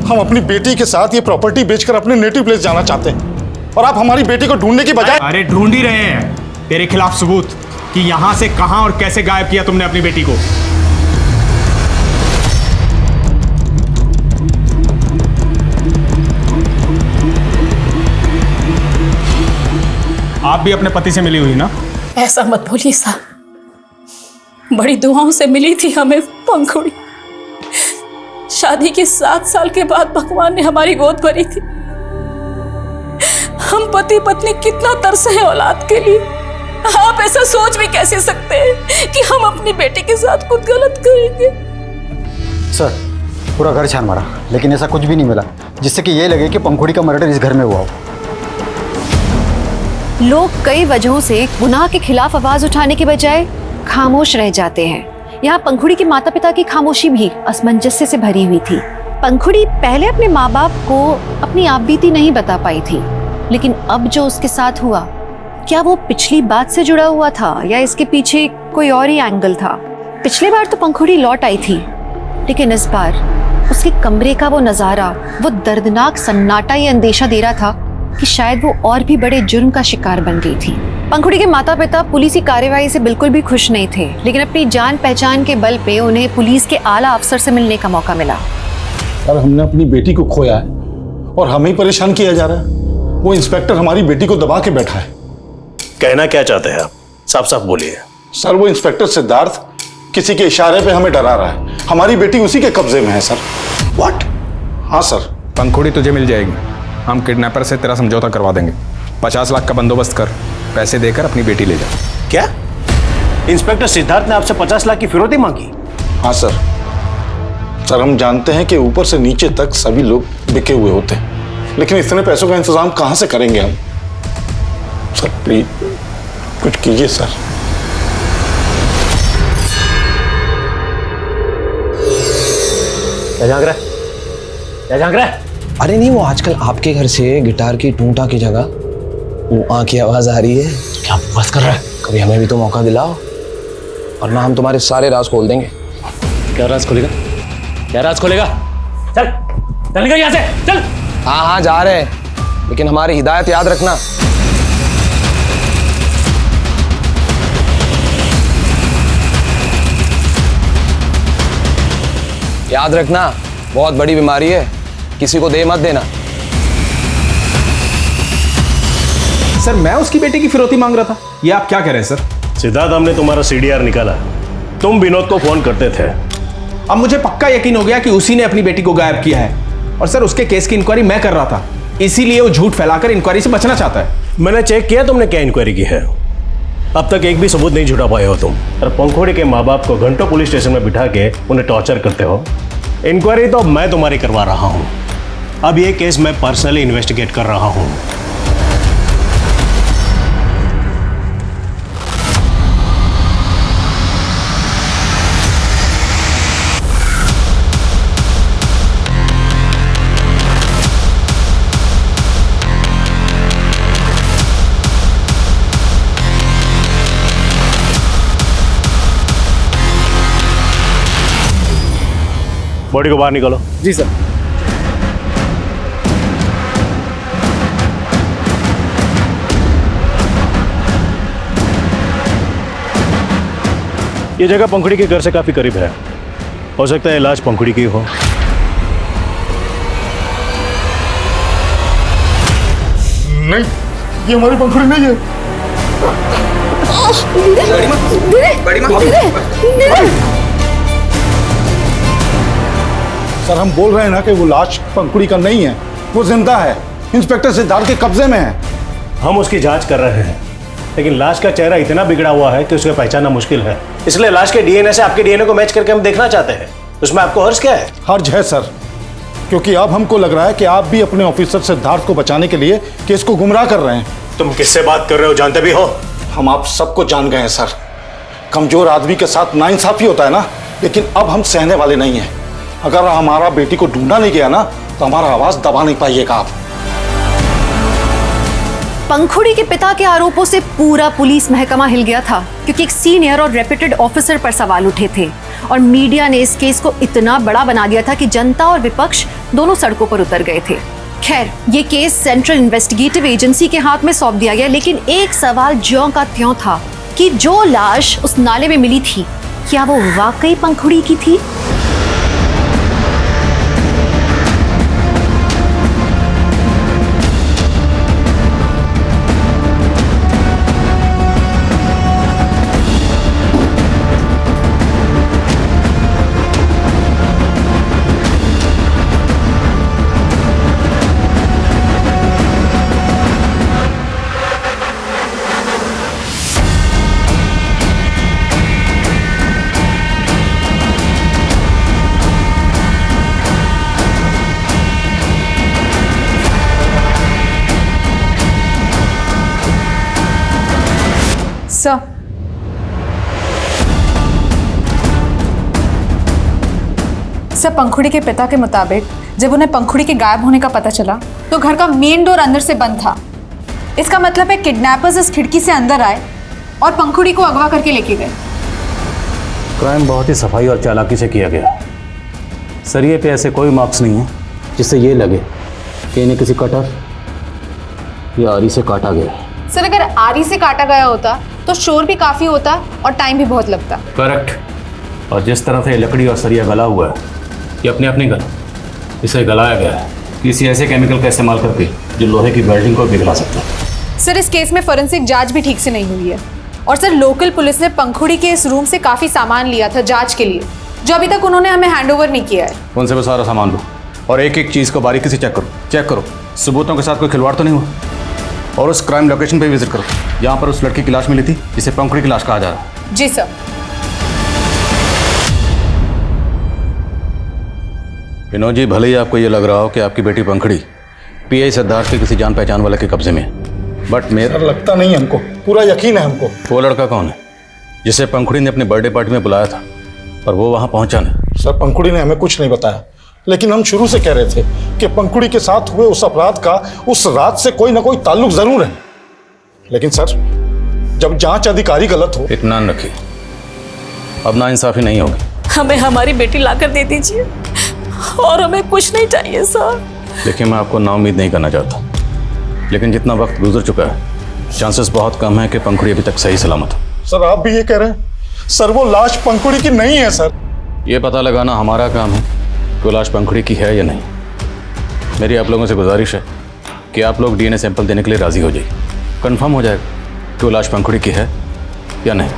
हम अपनी बेटी के साथ ये प्रॉपर्टी बेचकर अपने नेटिव प्लेस जाना चाहते हैं, और आप हमारी बेटी को ढूंढने की बजाय। अरे ढूंढ ही रहे हैं तेरे खिलाफ सबूत कि यहां से कहां और कैसे गायब किया तुमने अपनी बेटी को। आप भी अपने पति से मिली हुई ना? ऐसा मत बोलिए साहब, बड़ी दुआओं से मिली थी हमें पंखुड़ी। शादी के 7 साल के बाद भगवान ने हमारी गोद भरी थी। हम पति पत्नी कितना तरसे हैं औलाद के लिए। आप ऐसा सोच भी कैसे सकते हैं कि हम अपनी बेटी के साथ कुछ गलत करेंगे? सर, पूरा घर छान मारा, लेकिन ऐसा कुछ भी नहीं मिला जिससे कि ये लगे कि पंखुड़ी का मर्डर इस घर में हुआ हो। लोग कई वजहों से गुनाह के खिलाफ आवाज उठाने के बजाय खामोश रह जाते हैं। यहाँ पंखुड़ी के माता पिता की खामोशी भी असमंजस्य से भरी हुई थी। पंखुड़ी पहले अपने माँ बाप को अपनी आपबीती नहीं बता पाई थी, लेकिन अब जो उसके साथ हुआ, क्या वो पिछली बात से जुड़ा हुआ था या इसके पीछे कोई और ही एंगल था? पिछली बार तो पंखुड़ी लौट आई थी, लेकिन इस बार उसके कमरे का वो नजारा, वो दर्दनाक सन्नाटा ये अंदेशा दे रहा था कि शायद वो और भी बड़े जुर्म का शिकार बन गई थी। पंखुड़ी के माता पिता पुलिस कार्यवाही से बिल्कुल भी खुश नहीं थे, लेकिन अपनी जान पहचान के बल पे उन्हें पुलिस के आला अफसर से मिलने का मौका मिला। अब हमने अपनी बेटी को खोया है और हमें ही परेशान किया जा रहा है। वो इंस्पेक्टर हमारी बेटी को दबा के बैठा है। कहना क्या चाहते हैं आप? साफ साफ बोलिए। सर, वो इंस्पेक्टर सिद्धार्थ किसी के इशारे पे हमें डरा रहा है। हमारी बेटी उसी के कब्जे में है सर। व्हाट? हाँ सर। पंखुड़ी तुझे मिल जाएगी। हम किडनैपर से तेरा समझौता करवा देंगे। 50 लाख का बंदोबस्त कर, पैसे देकर अपनी बेटी ले जा। क्या इंस्पेक्टर सिद्धार्थ ने आपसे 50 लाख की फिरौती मांगी? हाँ सर। सर, हम जानते हैं कि ऊपर से नीचे तक सभी लोग बिके हुए होते हैं, लेकिन इतने पैसों का इंतजाम कहां से करेंगे हम? सर प्लीज कुछ कीजिए सर। क्या झांक रहा है? अरे नहीं, वो आजकल आपके घर से गिटार की टूटा की जगह वहाँ की आवाज आ रही है। क्या बस कर रहा है? कभी हमें भी तो मौका दिलाओ, और ना हम तुम्हारे सारे राज खोल देंगे। क्या राज खोलेगा? क्या राज खोलेगा? चल चल निकल यहाँ से, चल। हाँ हाँ जा रहे हैं, लेकिन हमारी हिदायत याद रखना। याद रखना, बहुत बड़ी बीमारी है, किसी को दे मत देना। सर मैं उसकी बेटी की फिरौती मांग रहा था, ये आप क्या कह रहे हैं सर? सिद्धार्थ, हमने तुम्हारा सीडीआर निकाला, तुम विनोद को फोन करते थे। अब मुझे पक्का यकीन हो गया कि उसी ने अपनी बेटी को गायब किया है, और सर उसके केस की इंक्वायरी मैं कर रहा था, इसीलिए वो झूठ फैलाकर इंक्वायरी से बचना चाहता है। मैंने चेक किया तुमने क्या इंक्वायरी की है, अब तक एक भी सबूत नहीं जुटा पाए हो तुम। और पंखुड़ी के माँ बाप को घंटों पुलिस स्टेशन में बिठा के उन्हें टॉर्चर करते हो। इंक्वायरी तो अब मैं तुम्हारी करवा रहा हूँ, अब ये केस मैं पर्सनली इन्वेस्टिगेट कर रहा हूँ। बॉडी को बाहर निकालो। जी सर। ये जगह पंखुड़ी के घर से काफी करीब है, हो सकता है लाश पंखुड़ी की हो। नहीं, ये हमारी पंखुड़ी नहीं है। सर हम बोल रहे हैं ना कि वो लाश पंखुड़ी का नहीं है, वो जिंदा है, इंस्पेक्टर सिद्धार्थ के कब्जे में है। हम उसकी जांच कर रहे हैं, लेकिन लाश का चेहरा इतना बिगड़ा हुआ है कि उसे पहचानना मुश्किल है। इसलिए लाश के डीएनए से आपके डीएनए को मैच करके हम देखना चाहते हैं। उसमें आपको हर्ज क्या है? हर्ज है सर, क्योंकि अब हमको लग रहा है कि आप भी अपने ऑफिसर सिद्धार्थ को बचाने के लिए केस को गुमराह कर रहे हैं। तुम किससे बात कर रहे हो, जानते भी हो? हम आप सबको जान गए हैं सर। कमजोर आदमी के साथ नाइंसाफी होता है ना, लेकिन अब हम सहने वाले नहीं हैं। अगर हमारा बेटी को ढूंढा नहीं गया ना, तो हमारा आवाज दबा नहीं पाइएगा आप। पंखुड़ी के पिता के आरोपों से पूरा पुलिस महकमा हिल गया था, क्योंकि एक सीनियर और रेप्यूटेड ऑफिसर पर सवाल उठे थे और मीडिया ने इस केस को इतना बड़ा बना दिया था कि जनता और विपक्ष दोनों सड़कों पर उतर गए थे। खैर, ये केस सेंट्रल इन्वेस्टिगेटिव एजेंसी के हाथ में सौंप दिया गया, लेकिन एक सवाल ज्यों का त्यों था कि जो लाश उस नाले में मिली थी, क्या वो वाकई पंखुड़ी की थी? सर, पंखुड़ी के पिता के मुताबिक जब उन्हें पंखुड़ी के गायब होने का पता चला तो घर का मेन डोर अंदर से बंद था। इसका मतलब है किडनैपर्स इस खिड़की से अंदर आए और पंखुड़ी को अगवा करके लेके गए। क्राइम बहुत ही सफाई और चालाकी से किया गया। सरिये पे ऐसे कोई मार्क्स नहीं है जिससे ये लगे कि इन्हें किसी कटर या आरी से काटा गया। सर, अगर आरी से काटा गया होता तो शोर भी काफी होता और टाइम भी बहुत लगता। करेक्ट। और जिस तरह से ये लकड़ी और सरिया गला हुआ है, ये अपने अपने गला, इसे गलाया गया है किसी ऐसे केमिकल का इस्तेमाल करके जो लोहे की वेल्डिंग को पिघला सकता है। सर, इस केस में फोरेंसिक जांच भी ठीक से नहीं हुई है। और सर, लोकल पुलिस ने पंखुड़ी के इस रूम से काफी सामान लिया था जांच के लिए, जो अभी तक उन्होंने हमें हैंडओवर नहीं किया है। उनसे भी सारा सामान लो और एक एक चीज को बारीकी से चेक करो, सबूतों के साथ कोई खिलवाड़ तो नहीं हुआ। और उस क्राइम लोकेशन पे विजिट करो, जहाँ पर उस लड़की की लाश मिली थी, जिसे पंखुड़ी की लाश कहा जा रहा है। जी सर। विनोद जी, भले ही आपको ये लग रहा हो कि आपकी बेटी पंखुड़ी पीआई सिद्धार्थ के किसी जान पहचान वाले के कब्जे में है, बट मेरा लगता नहीं है हमको, पूरा यकीन है हमको। वो लड़का कौन है जिसे पंखुड़ी ने अपने बर्थडे पार्टी में बुलाया था और वो वहाँ पहुँचा नहीं? सर, पंखुड़ी ने हमें कुछ नहीं बताया, लेकिन हम शुरू से कह रहे थे कि पंखुड़ी के साथ हुए उस अपराध का उस रात से कोई ना कोई ताल्लुक जरूर है। लेकिन सर, जब जांच अधिकारी गलत हो। इत्मीनान रखिए, अब नाइंसाफी नहीं होगी। हमें हमारी बेटी लाकर दे दीजिए और हमें कुछ नहीं चाहिए सर। देखिए, मैं आपको नाउम्मीद नहीं करना चाहता, लेकिन जितना वक्त गुजर चुका है, चांसेस बहुत कम है कि पंखुड़ी अभी तक सही सलामत हो। सर आप भी ये कह रहे हैं? सर वो लाश पंखुड़ी की नहीं है सर। ये पता लगाना हमारा काम है कि वो लाश पंखुड़ी की है या नहीं। मेरी आप लोगों से गुजारिश है कि आप लोग DNA सैंपल देने के लिए राजी हो जाइए। कंफर्म हो जाएगा कि वो लाश पंखुड़ी की है या नहीं।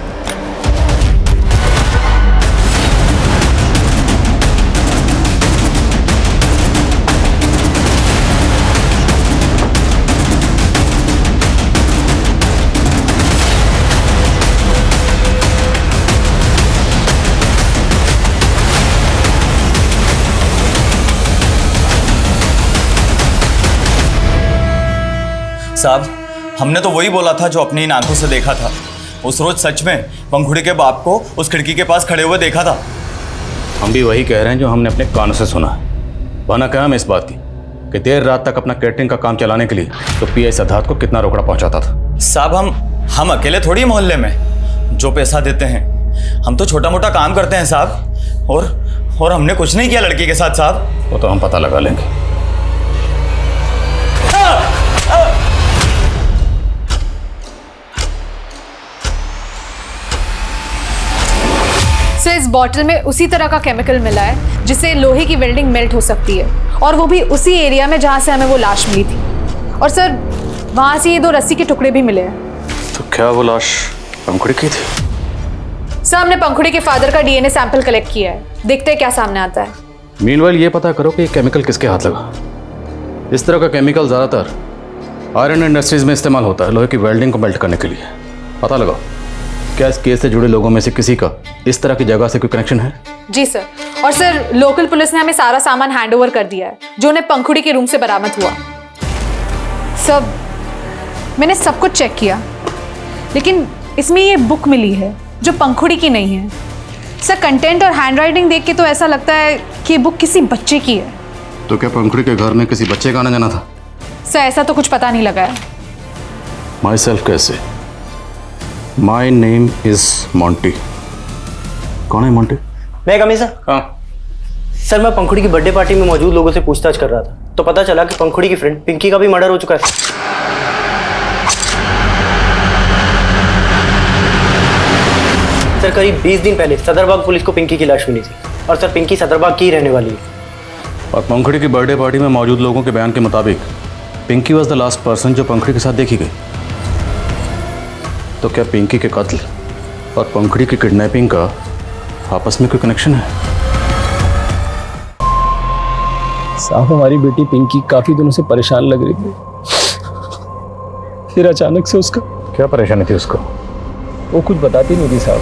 साहब, हमने तो वही बोला था जो अपनी इन आंखों से देखा था। उस रोज सच में पंखुड़ी के बाप को उस खिड़की के पास खड़े हुए देखा था। हम भी वही कह रहे हैं जो हमने अपने कानों से सुना है। बहाना क्या है इस बात की कि देर रात तक अपना कैटरिंग का काम चलाने के लिए तो PI सिद्धार्थ को कितना रोकड़ा पहुंचाता था। साहब, हम अकेले थोड़ी मोहल्ले में जो पैसा देते हैं। हम तो छोटा मोटा काम करते हैं साहब, और हमने कुछ नहीं किया लड़की के साथ साहब। वो तो हम पता लगा लेंगे। सर, इस बॉटल में उसी तरह का केमिकल मिला है जिससे लोहे की वेल्डिंग मेल्ट हो सकती है, और वो भी उसी एरिया में जहां से हमें वो लाश मिली थी। और सर, वहां से ये 2 रस्सी के टुकड़े भी मिले हैं। तो क्या वो लाश पंखुड़ी की थी? सर, हमने पंखुड़ी के फादर का DNA सैंपल कलेक्ट किया है। देखते हैं क्या सामने आता है। मीनवाइल ये पता करो कि ये केमिकल किसके हाथ लगा। इस तरह का केमिकल ज़्यादातर आयरन इंडस्ट्रीज में इस्तेमाल होता है लोहे की वेल्डिंग को मेल्ट करने के लिए। पता लगाओ क्या इस केस से जुड़े लोगों में से किसी का इस तरह की जगह से कोई कनेक्शन है? जी सर। और सर, लोकल पुलिस ने हमें सारा सामान हैंडओवर कर दिया है जो उन्हें पंखुड़ी के रूम से बरामद हुआ। सर, मैंने सब कुछ चेक किया, लेकिन इसमें ये बुक मिली है जो पंखुड़ी की नहीं है। सर, कंटेंट और हैंडराइटिंग देख के तो ऐसा लगता है कि ये बुक किसी बच्चे की है। तो क्या पंखुड़ी के घर में किसी बच्चे का आना जाना था? सर, ऐसा तो कुछ पता नहीं लगा है। माई सेल्फ कैसे? My name is Monty. कौन है मॉन्टी? मैं कमी सर। हाँ सर, मैं पंखुड़ी की बर्थडे पार्टी में मौजूद लोगों से पूछताछ कर रहा था, तो पता चला कि पंखुड़ी की फ्रेंड पिंकी का भी मर्डर हो चुका है। सर, करीब 20 दिन पहले सदरबाग पुलिस को पिंकी की लाश मिली थी, और सर पिंकी सदरबाग की रहने वाली है। और पंखुड़ी की बर्थडे पार्टी में मौजूद लोगों के बयान के मुताबिक Pinky was the last person जो पंखुड़ी के साथ देखी गई। तो क्या पिंकी के कत्ल और पंखुड़ी की किडनैपिंग का आपस में कोई कनेक्शन है? साहब, हमारी बेटी पिंकी काफी दिनों से परेशान लग रही थी, फिर अचानक से उसका। क्या परेशानी थी उसको? वो कुछ बताती नहीं थी साहब,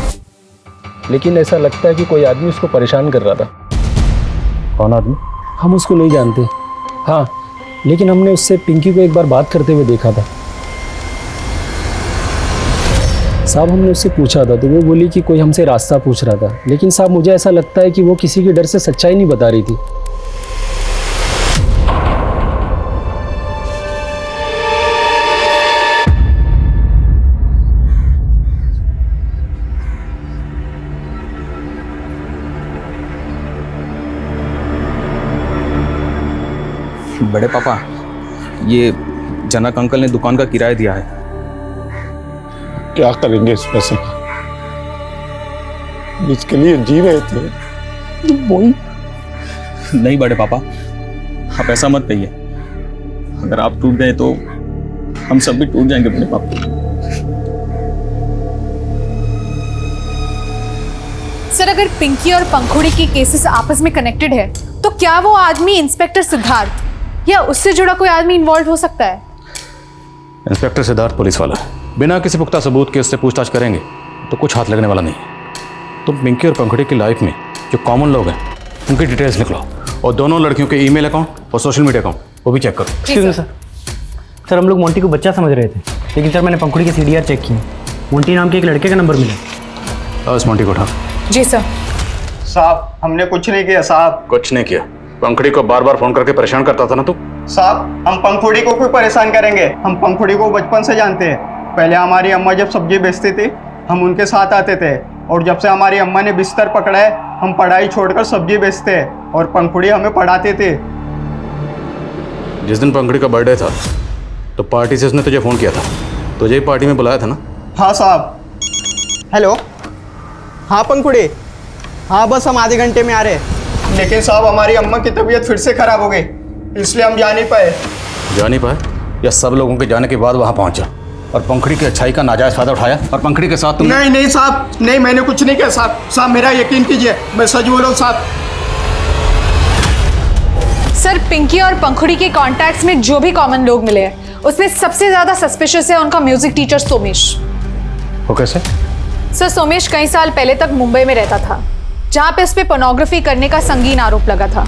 लेकिन ऐसा लगता है कि कोई आदमी उसको परेशान कर रहा था। कौन आदमी? हम उसको नहीं जानते। हाँ, लेकिन हमने उससे पिंकी को एक बार बात करते हुए देखा था साहब। हमने उससे पूछा था तो वो बोली कि कोई हमसे रास्ता पूछ रहा था, लेकिन साहब मुझे ऐसा लगता है कि वो किसी के डर से सच्चाई नहीं बता रही थी। बड़े पापा, ये जनक अंकल ने दुकान का किराया दिया है। क्या करेंगे इस पैसे का? जिसके लिए जी रहे थे वही। नहीं बड़े पापा, आप ऐसा मत कहिए। अगर आप टूट गए तो हम सब भी टूट जाएंगे बड़े पापा। सर, अगर पिंकी और पंखुड़ी की केसेस आपस में कनेक्टेड है तो क्या वो आदमी इंस्पेक्टर सिद्धार्थ या उससे जुड़ा कोई आदमी इन्वॉल्व हो सकता है? इंस्पेक्टर सिद्धार्थ पुलिस वाला है, बिना किसी पुख्ता सबूत के उससे पूछताछ करेंगे तो कुछ हाथ लगने वाला नहीं है। तुम पिंकी और पंखुड़ी की लाइफ में जो कॉमन लोग हैं उनकी डिटेल्स निकलो, और दोनों लड़कियों के ईमेल अकाउंट और सोशल मीडिया अकाउंट वो भी चेक करो। Excuse me sir. सर, हम लोग मोंटी को बच्चा समझ रहे थे, लेकिन सर मैंने पंखुड़ी के CDR चेक किए। मोंटी नाम के एक लड़के का नंबर मिला। इस मोंटी को उठा। जी सर। साहब, हमने कुछ नहीं किया साहब। कुछ नहीं किया? पंखुड़ी को बार बार फोन करके परेशान करता था ना तू? साहब, हम पंखुड़ी को क्यों परेशान करेंगे? हम पंखुड़ी को बचपन से जानते हैं। पहले हमारी अम्मा जब सब्जी बेचती थी हम उनके साथ आते थे, और जब से हमारी अम्मा ने बिस्तर पकड़ा है हम पढ़ाई छोड़कर सब्जी बेचते हैं और पंखुड़ी हमें पढ़ाते थे। जिस दिन पंखुड़ी का बर्थडे था तो पार्टी से उसने तुझे फ़ोन किया था, तुझे ही पार्टी में बुलाया था ना? हाँ साहब। हेलो, हाँ पंखुड़ी, हाँ बस हम आधे घंटे में आ रहे हैं। लेकिन साहब हमारी अम्मा की तबीयत फिर से खराब हो गई, इसलिए हम जा नहीं पाए। जा नहीं पाए या सब लोगों के जाने के बाद वहाँ पहुँचा और पंखुड़ी की अच्छाई का नाजायज़ फायदा उठाया और पंखुड़ी के साथ तुम? नहीं नहीं साहब, नहीं मैंने कुछ नहीं किया साहब। साहब मेरा यकीन कीजिए, मैं सच बोल रहा हूँ साहब। सर, पिंकी और पंखुड़ी के कॉन्टैक्ट्स में जो भी कॉमन लोग मिले हैं उसमें सबसे ज्यादा सस्पिशियस है उनका म्यूजिक टीचर सोमेश। वो कैसे? सर, सोमेश कई साल पहले तक मुंबई में रहता था, जहाँ पे उस पर पोर्नोग्राफी करने का संगीन आरोप लगा था।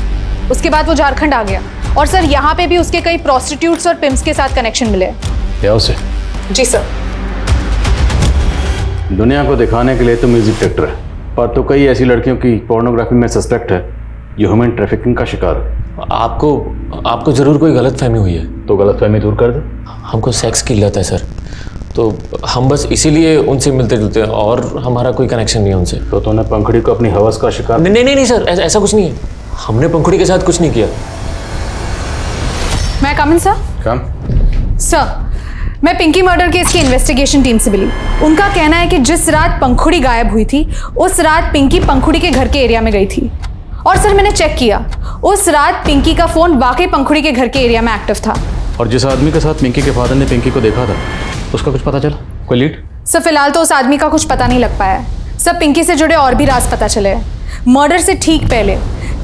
उसके बाद वो झारखंड आ गया और सर यहाँ पे भी उसके कई प्रोस्टिट्यूट्स और पिम्प्स के साथ कनेक्शन मिले। क्या उसे? जी सर। दुनिया को दिखाने के लिए तो म्यूजिक डायरेक्टर है, पर तो कई ऐसी लड़कियों की पोर्नोग्राफी में सस्पेक्ट है जो ह्यूमन ट्रैफिकिंग का शिकार है। आपको जरूर कोई गलतफहमी हुई है। तो गलतफहमी दूर कर दे। हमको सेक्स की लत है सर, तो हम बस इसीलिए उनसे मिलते जुलते हैं और हमारा कोई कनेक्शन नहीं है उनसे। तो तूने पंखुड़ी को अपनी हवस का शिकार? नहीं सर, ऐसा कुछ नहीं है। हमने पंखुड़ी के साथ कुछ नहीं किया। मैं कम इन सर? कम। सर, मैं पिंकी मर्डर केस की इन्वेस्टिगेशन टीम से मिली। उनका कहना है कि जिस रात पंखुड़ी गायब हुई थी उस रात पिंकी पंखुड़ी के घर के एरिया में गई थी। और सर मैंने चेक किया, उस रात पिंकी का फोन वाकई पंखुड़ी के घर के एरिया में एक्टिव था। और जिस आदमी के साथ पिंकी के फादर ने पिंकी को देखा था उसका कुछ पता चला? कोई लीड? सर फिलहाल तो उस आदमी का कुछ पता नहीं लग पाया। सब पिंकी से जुड़े और भी राज पता चले। मर्डर से ठीक पहले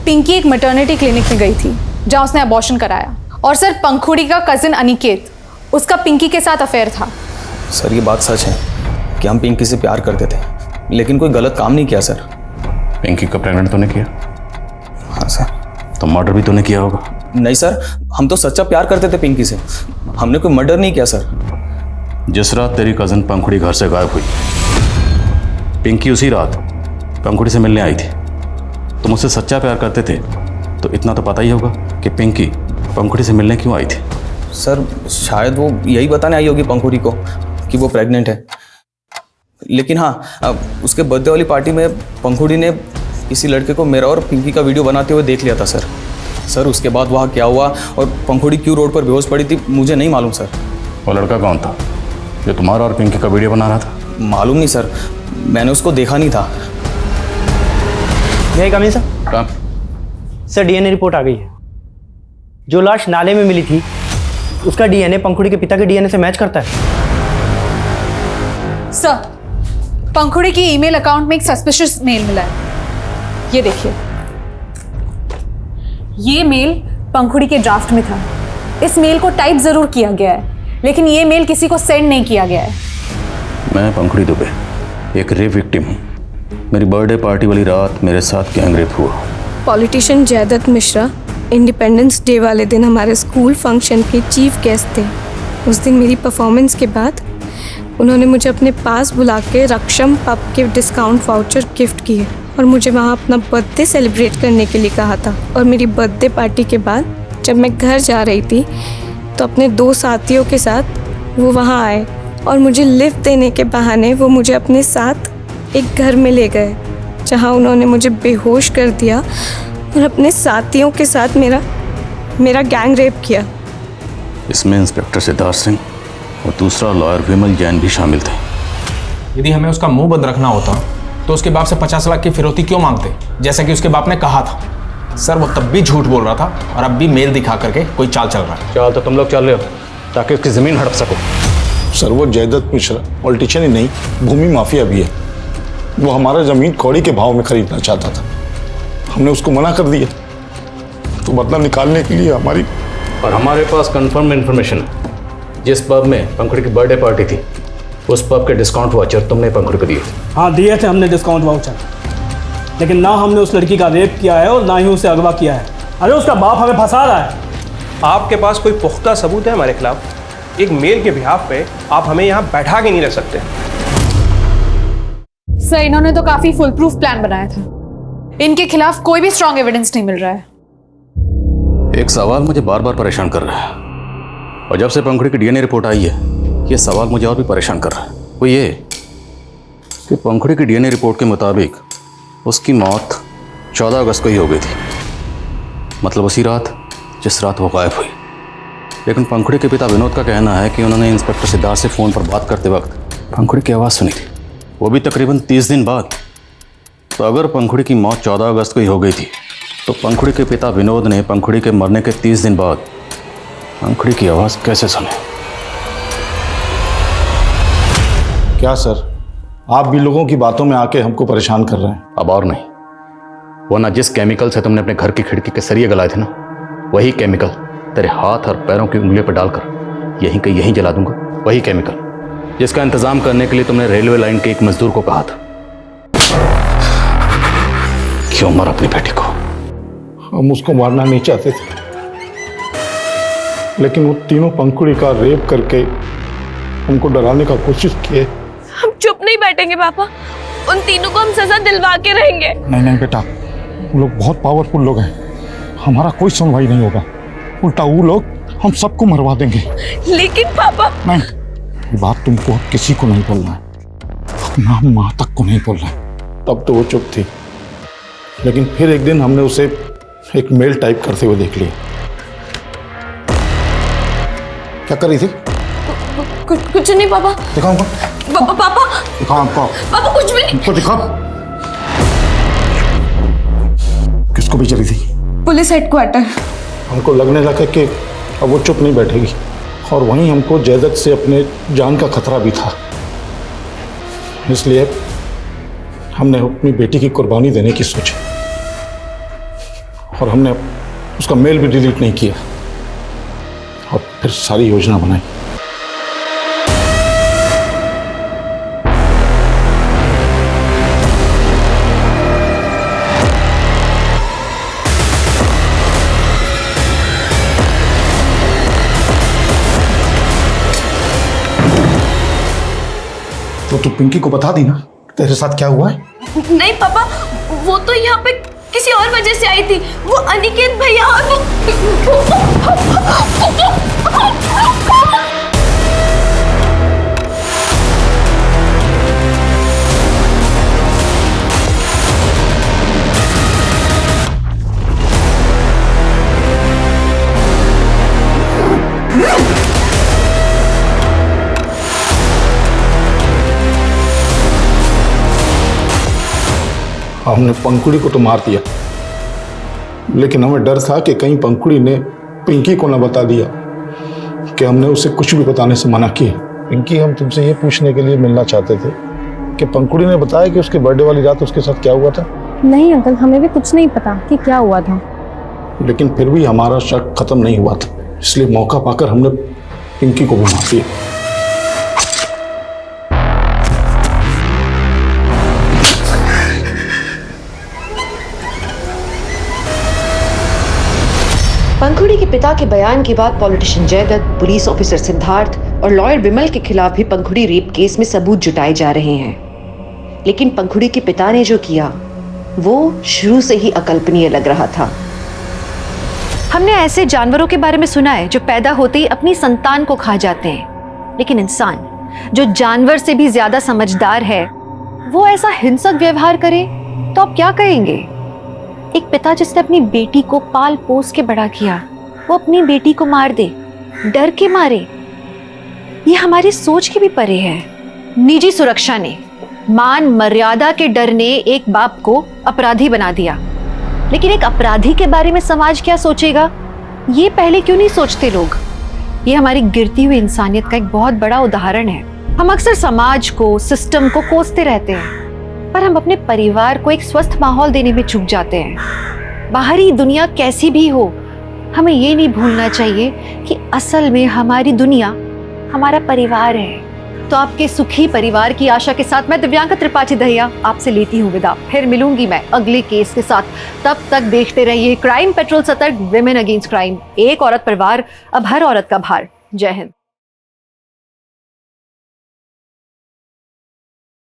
पिंकी एक मैटरनिटी क्लिनिक में गई थी जहाँ उसने अबॉर्शन कराया। और सर पंखुड़ी का कजिन अनिकेत, उसका पिंकी के साथ अफेयर था। सर ये बात सच है कि हम पिंकी से प्यार करते थे, लेकिन कोई गलत काम नहीं किया सर। पिंकी को प्रेग्नेंट तूने किया? हाँ सर। तो मर्डर भी तूने किया होगा? नहीं सर, हम तो सच्चा प्यार करते थे पिंकी से, हमने कोई मर्डर नहीं किया सर। जिस रात तेरी कजन पंखुड़ी घर से गायब हुई, पिंकी उसी रात पंखुड़ी से मिलने आई थी। तुम उससे सच्चा प्यार करते थे तो इतना तो पता ही होगा कि पिंकी पंखुड़ी से मिलने क्यों आई थी। सर शायद वो यही बताने आई होगी पंखुड़ी को कि वो प्रेग्नेंट है। लेकिन हाँ, उसके बर्थडे वाली पार्टी में पंखुड़ी ने किसी लड़के को मेरा और पिंकी का वीडियो बनाते हुए देख लिया था सर। सर उसके बाद वहाँ क्या हुआ और पंखुड़ी क्यों रोड पर बेहोश पड़ी थी मुझे नहीं मालूम सर। वो लड़का कौन था जो तुम्हारा और पिंकी का वीडियो बना रहा था? मालूम नहीं सर, मैंने उसको देखा नहीं था। यही कमी सर? कहाँ? सर डीएनए रिपोर्ट आ गई है। जो लाश नाले में मिली थी उसका डीएनए पंखुड़ी के पिता के डीएनए से मैच करता है। सर, पंखुड़ी की ईमेल अकाउंट में एक सस्पिशियस मेल मिला है। ये देखिए, ये मेल पंखुड़ी के ड्राफ्ट में था। इस मेल को टाइप जरूर किया गया है, लेकिन ये मेल किसी को सेंड नहीं किया गया है। मैं पंखुड़ी दुबे, एक रेप विक्टिम हूँ। मेरी बर्थडे पार्टी वाली रात मेरे साथ गैंग रेप हुआ। Politician Jaidutt Mishra independence day वाले दिन हमारे स्कूल फंक्शन के चीफ गेस्ट थे। उस दिन मेरी परफॉर्मेंस के बाद उन्होंने मुझे अपने पास बुला के रक्षम पब के डिस्काउंट वाउचर गिफ्ट किए और मुझे वहाँ अपना बर्थडे सेलिब्रेट करने के लिए कहा था। और मेरी बर्थडे पार्टी के बाद जब मैं घर जा रही थी तो अपने 2 साथियों के साथ वो वहाँ आए और मुझे लिफ्ट देने के बहाने वो मुझे अपने साथ एक घर में ले गए, जहाँ उन्होंने मुझे बेहोश कर दिया और अपने साथियों के साथ मेरा गैंग रेप किया। इसमें इंस्पेक्टर सिद्धार्थ सिंह और दूसरा लॉयर विमल जैन भी शामिल थे। यदि हमें उसका मुंह बंद रखना होता तो उसके बाप से 50 लाख की फिरौती क्यों मांगते, जैसा कि उसके बाप ने कहा था। सर वो तब भी झूठ बोल रहा था और अब भी मेल दिखा करके कोई चाल चल रहा है। चाल तो तुम लोग चल रहे हो ताकि उसकी जमीन हड़प सको। सर वो जयदत्त मिश्रा पॉलिटिशियन ही नहीं, भूमि माफिया भी है। वो हमारा जमीन कौड़ी के भाव में खरीदना चाहता था, हमने उसको मना कर दिया। तो बदला निकालने के लिए हमारे पास कंफर्म इन्फॉर्मेशन है। जिस पब में पंखुड़ी की बर्थडे पार्टी थी उस पब के डिस्काउंट वाउचर तुमने पंखुड़ी को दिए थे। हाँ दिए थे हमने डिस्काउंट वाउचर, लेकिन ना हमने उस लड़की का रेप किया है और ना ही उसे अगवा किया है। अरे उसका बाप हमें फंसा रहा है। आपके पास कोई पुख्ता सबूत है हमारे खिलाफ? एक मेल के बिहाफ पे आप हमें यहाँ बैठा के नहीं रख सकते। सर इन्होंने तो काफी फुल प्रूफ प्लान बनाया था। इनके खिलाफ कोई भी स्ट्रॉन्ग एविडेंस नहीं मिल रहा है। एक सवाल मुझे बार बार परेशान कर रहा है, और जब से पंखुड़ी की डीएनए रिपोर्ट आई है ये सवाल मुझे और भी परेशान कर रहा है, वो ये कि पंखुड़ी की डीएनए रिपोर्ट के मुताबिक उसकी मौत 14 अगस्त को ही हो गई थी, मतलब उसी रात जिस रात वो गायब हुई। लेकिन पंखुड़ी के पिता विनोद का कहना है कि उन्होंने इंस्पेक्टर सिद्धार्थ से फ़ोन पर बात करते वक्त पंखुड़ी की आवाज़ सुनी थी, वो भी तकरीबन 30 दिन बाद। तो अगर पंखुड़ी की मौत 14 अगस्त को ही हो गई थी, तो पंखुड़ी के पिता विनोद ने पंखुड़ी के मरने के 30 दिन बाद पंखुड़ी की आवाज़ कैसे सुनी? क्या सर, आप भी लोगों की बातों में आके हमको परेशान कर रहे हैं? अब और नहीं, वरना जिस केमिकल से तुमने अपने घर की खिड़की के सरिये गलाए थे ना, वही केमिकल तेरे हाथ और पैरों की उंगलियों पर डालकर यहीं के यहीं जला दूंगा। वही केमिकल जिसका इंतजाम करने के लिए तुमने रेलवे लाइन के एक मजदूर को कहा था। क्यों मारा अपनी बेटी को? हम उसको मारना नहीं चाहते थे, लेकिन वो तीनों पंखुड़ी का रेप करके हमको डराने का कोशिश किए। हम चुप नहीं बैठेंगे पापा, उन तीनों को हम सजा दिलवा के रहेंगे। नहीं नहीं बेटा, वो लोग बहुत पावरफुल लोग हैं, हमारा कोई सुनवाई नहीं होगा, उल्टा वो लोग हम सबको मरवा देंगे। लेकिन पापा नहीं, ये बात तुमको अब किसी को नहीं बोलना है, अपना माँ तक को नहीं बोलना है। तब तो वो चुप थी, लेकिन फिर एक दिन हमने उसे एक मेल टाइप करते हुए देख लिया। क्या कर रही थी? कुछ नहीं पापा। दिखाओ हमको। पापा दिखाओ हमको। पापा कुछ भी नहीं। हमको दिखाओ। किसको भेज रही थी? Police headquarter. हमको लगने लगा कि अब वो चुप नहीं बैठेगी, और वहीं हमको जैदत से अपने जान का खतरा भी था, इसलिए हमने अपनी बेटी की कुर्बानी देने की सोची, और हमने उसका मेल भी डिलीट नहीं किया, और फिर सारी योजना बनाई। तो तू पिंकी को बता दी ना तेरे साथ क्या हुआ है? नहीं पापा, वो तो यहाँ पे किसी और वजह से आई थी। वो अनिकेत भैया और वो हमने पंखुड़ी को तो मार दिया, लेकिन हमें डर था कि कहीं पंखुड़ी ने पिंकी को न बता दिया कि हमने उसे कुछ भी बताने से मना किया। पिंकी, हम तुमसे ये पूछने के लिए मिलना चाहते थे कि पंखुड़ी ने बताया कि उसके बर्थडे वाली रात उसके साथ क्या हुआ था? नहीं अंकल, हमें भी कुछ नहीं पता कि क्या हुआ था। लेकिन फिर भी हमारा शक खत्म नहीं हुआ था, इसलिए मौका पाकर हमने पिंकी को भी मार दिया। पंखुड़ी के पिता के बयान के बाद politician Jaidutt, police officer Siddharth और लॉयर विमल के खिलाफ भी पंखुड़ी रेप केस में सबूत जुटाए जा रहे हैं। लेकिन पंखुड़ी के पिता ने जो किया वो शुरू से ही अकल्पनीय लग रहा था। हमने ऐसे जानवरों के बारे में सुना है जो पैदा होते ही अपनी संतान को खा जाते हैं, लेकिन इंसान जो जानवर से भी ज्यादा समझदार है वो ऐसा हिंसक व्यवहार करे तो आप क्या कहेंगे? एक पिता जिसने अपनी बेटी को पाल पोस के बड़ा किया, वो अपनी बेटी को मार दे, डर के मारे। ये हमारी सोच के भी परे है। निजी सुरक्षा ने, मान मर्यादा के डर ने एक बाप को अपराधी बना दिया, लेकिन एक अपराधी के बारे में समाज क्या सोचेगा, ये पहले क्यों नहीं सोचते लोग? ये हमारी गिरती हुई इंसानियत का एक बहुत बड़ा उदाहरण है। हम अक्सर समाज को, सिस्टम को कोसते रहते हैं, पर हम अपने परिवार को एक स्वस्थ माहौल देने में चूक जाते हैं। बाहरी दुनिया कैसी भी हो, हमें ये नहीं भूलना चाहिए कि असल में हमारी दुनिया हमारा परिवार है। तो आपके सुखी परिवार की आशा के साथ मैं दिव्यांका त्रिपाठी दहिया आपसे लेती हूँ विदा। फिर मिलूंगी मैं अगले केस के साथ। तब तक देखते रहिए क्राइम पेट्रोल सतर्क, विमेन अगेंस्ट क्राइम। एक औरत पर वार, अब हर औरत का भार। जय हिंद।